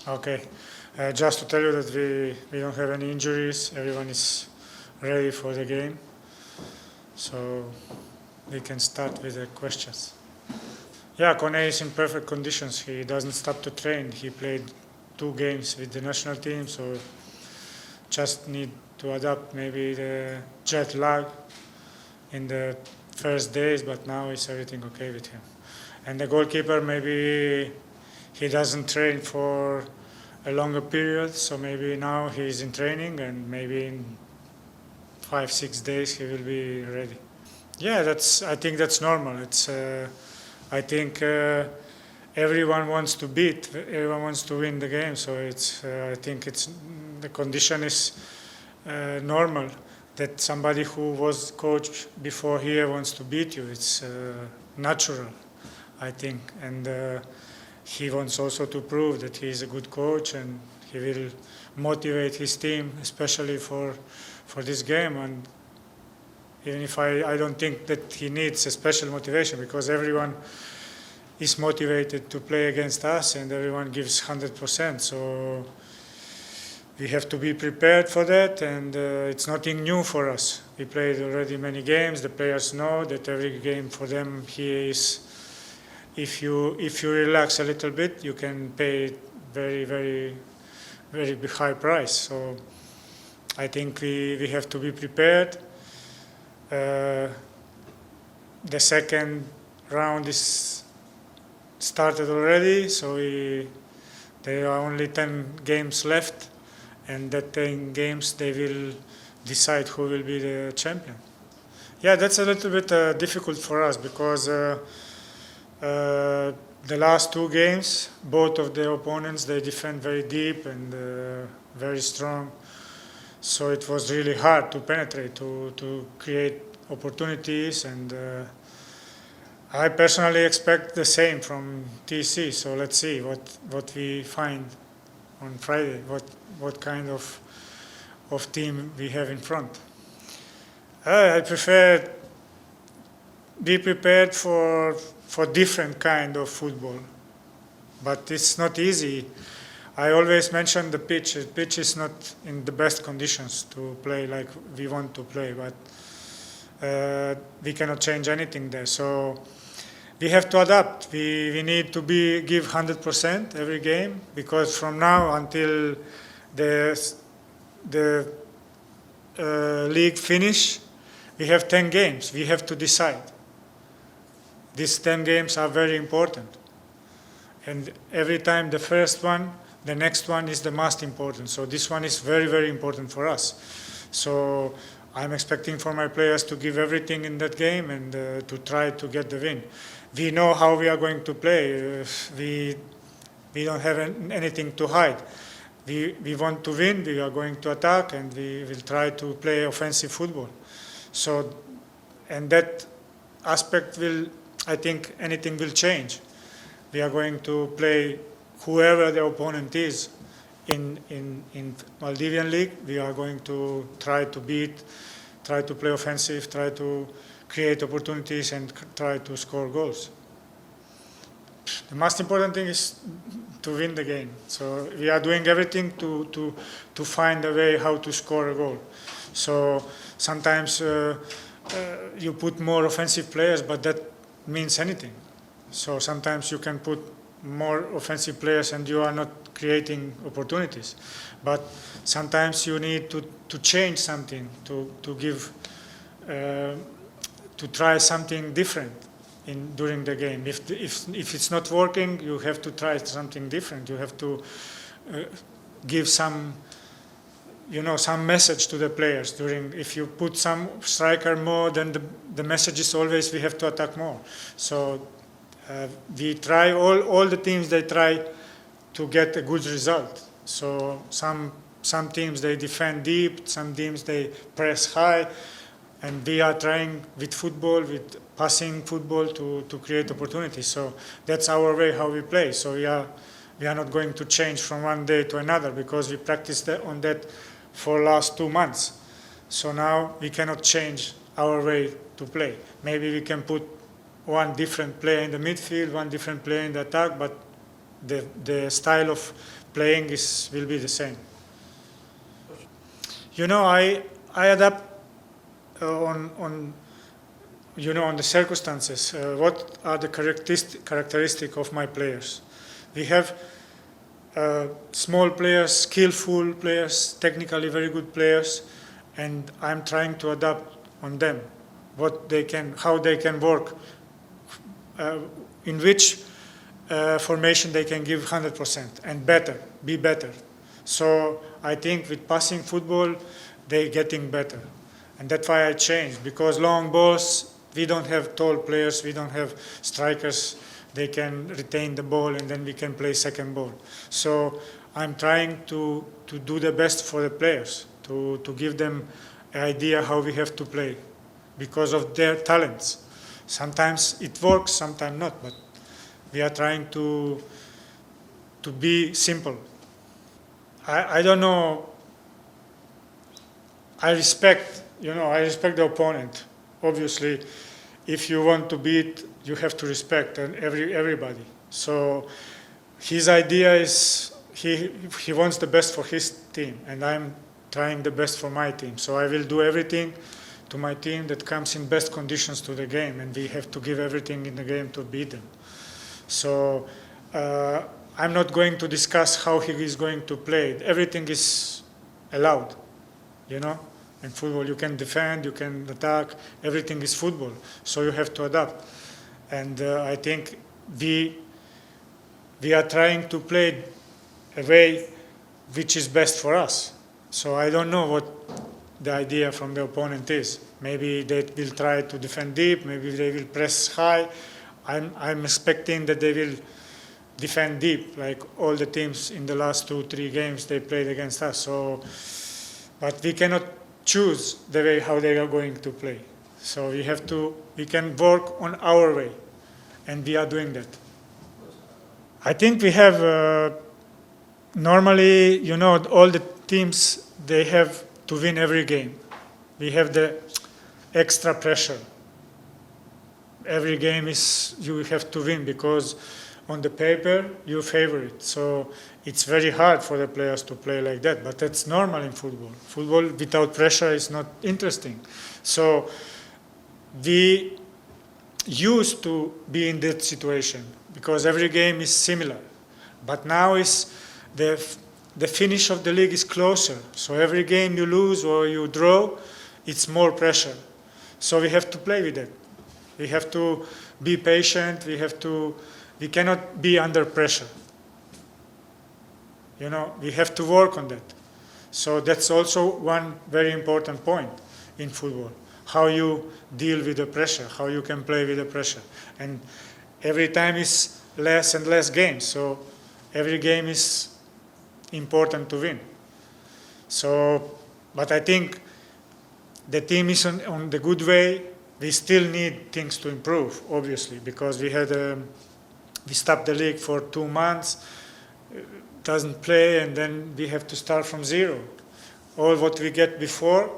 Okay. Just to tell you that we don't have any injuries. Everyone is ready for the game. So we can start with the questions. Yeah, Kone is in perfect conditions. He doesn't stop to train. He played 2 games with the national team, so just need to adapt maybe the jet lag in the first days, but now is everything okay with him. And the goalkeeper, maybe he doesn't train for a longer period, so maybe now he's in training and maybe in 5-6 days he will be ready. Yeah, I think that's normal. I think everyone wants to everyone wants to win the game, so I think the condition is normal. That somebody who was coach before here wants to beat you, it's natural, I think. And he wants also to prove that he is a good coach and he will motivate his team, especially for this game. And even if I don't think that he needs a special motivation, because everyone is motivated to play against us and everyone gives 100%. So we have to be prepared for that, and it's nothing new for us. We played already many games. The players know that every game for them here is, if you relax a little bit, you can pay very, very, very high price. So I think we have to be prepared. The second round is started already, so there are only 10 games left, and that 10 games they will decide who will be the champion. Yeah, that's a little bit difficult for us because the last 2 games, both of the opponents, they defend very deep and very strong. So it was really hard to penetrate, to create opportunities, and I personally expect the same from TC. So let's see what we find on Friday, what kind of team we have in front. I prefer be prepared for different kind of football, but it's not easy. I always mention the pitch. The pitch is not in the best conditions to play like we want to play, but we cannot change anything there. So we have to adapt. We need to give 100% every game, because from now until the league finish, we have 10 games. We have to decide. These 10 games are very important, and every time the first one, the next one is the most important. So this one is very, very important for us. So I'm expecting for my players to give everything in that game and to try to get the win. We know how we are going to play. We don't have anything to hide. We want to win. We are going to attack, and we will try to play offensive football. So, and that aspect I think anything will change. We are going to play whoever the opponent is in Maldivian League. We are going to try to try to play offensive, try to create opportunities, and try to score goals. The most important thing is to win the game. So we are doing everything to find a way how to score a goal. So sometimes you put more offensive players, but that means anything. So sometimes you can put more offensive players and you are not creating opportunities. But sometimes you need to change something, to give, to try something different during the game. If it's not working, you have to try something different. You have to give some message to the players. If you put some striker more, then the message is always we have to attack more. So we try, all the teams, they try to get a good result. So some teams, they defend deep, some teams, they press high, and we are trying with football, with passing football, to create opportunities. So that's our way how we play. So we are not going to change from one day to another, because we practiced on that for last 2 months. So now we cannot change our way to play. Maybe we can put one different player in the midfield, one different player in the attack, but the style of playing will be the same. I adapt on the circumstances. What are the characteristic of my players? We have small players, skillful players, technically very good players, and I'm trying to adapt on them, how they can work, in which formation they can give 100% and be better. So I think with passing football, they're getting better. And that's why I changed, because long balls, we don't have tall players, we don't have strikers, they can retain the ball and then we can play second ball. So I'm trying to do the best for the players, to give them an idea how we have to play because of their talents. Sometimes it works, sometimes not, but we are trying to be simple. I don't know. I respect the opponent. Obviously, if you want to beat, you have to respect everybody. So his idea is he wants the best for his team, and I'm trying the best for my team. So I will do everything to my team that comes in best conditions to the game, and we have to give everything in the game to beat them. So I'm not going to discuss how he is going to play. Everything is allowed, In football, you can defend, you can attack. Everything is football, so you have to adapt. And I think we are trying to play a way which is best for us. So I don't know what the idea from the opponent is. Maybe they will try to defend deep. Maybe they will press high. I'm expecting that they will defend deep, like all the teams in the last 2-3 games they played against us. So, but we cannot choose the way how they are going to play. So we can work on our way, and we are doing that. I think we have, normally, all the teams, they have to win every game. We have the extra pressure. Every game you have to win because on the paper you favor it. So it's very hard for the players to play like that, but that's normal in football. Football without pressure is not interesting. So we used to be in that situation because every game is similar. But now is the finish of the league is closer. So every game you lose or you draw, it's more pressure. So we have to play with it. We have to be patient. We cannot be under pressure. We have to work on that. So that's also one very important point in football, how you deal with the pressure, how you can play with the pressure. And every time is less and less games, so every game is important to win. So, but I think the team is on the good way. We still need things to improve, obviously, because we stopped the league for 2 months, doesn't play, and then we have to start from zero. All what we get before,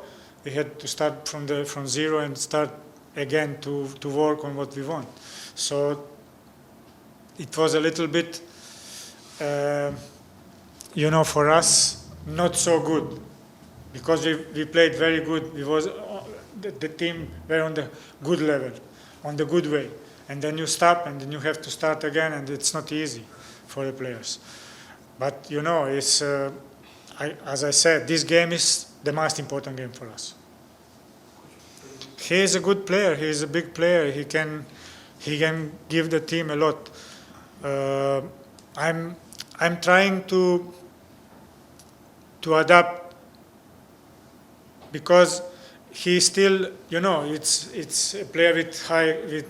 we had to start from zero and start again to work on what we want. So it was a little bit, for us, not so good, because we played very good. The team were on the good level, on the good way. And then you stop, and then you have to start again, and it's not easy for the players. But, it's, as I said, this game is the most important game for us. He is a good player. He is a big player. He can give the team a lot. I'm trying to adapt because he still, it's a player with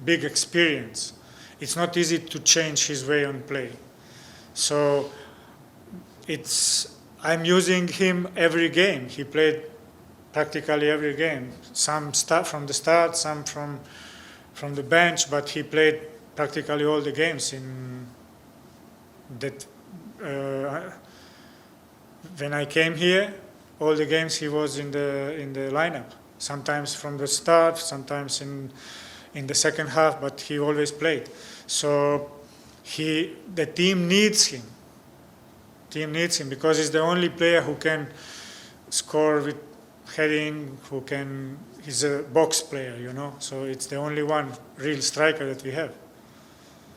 big experience. It's not easy to change his way on play. So I'm using him every game. He played practically every game. Some start from the start, some from the bench, but he played practically all the games in that. When I came here, all the games he was in the lineup. Sometimes from the start, sometimes in the second half, but he always played. So the team needs him. team needs him because he's the only player who can score with heading, he's a box player, you know, so it's the only one real striker that we have.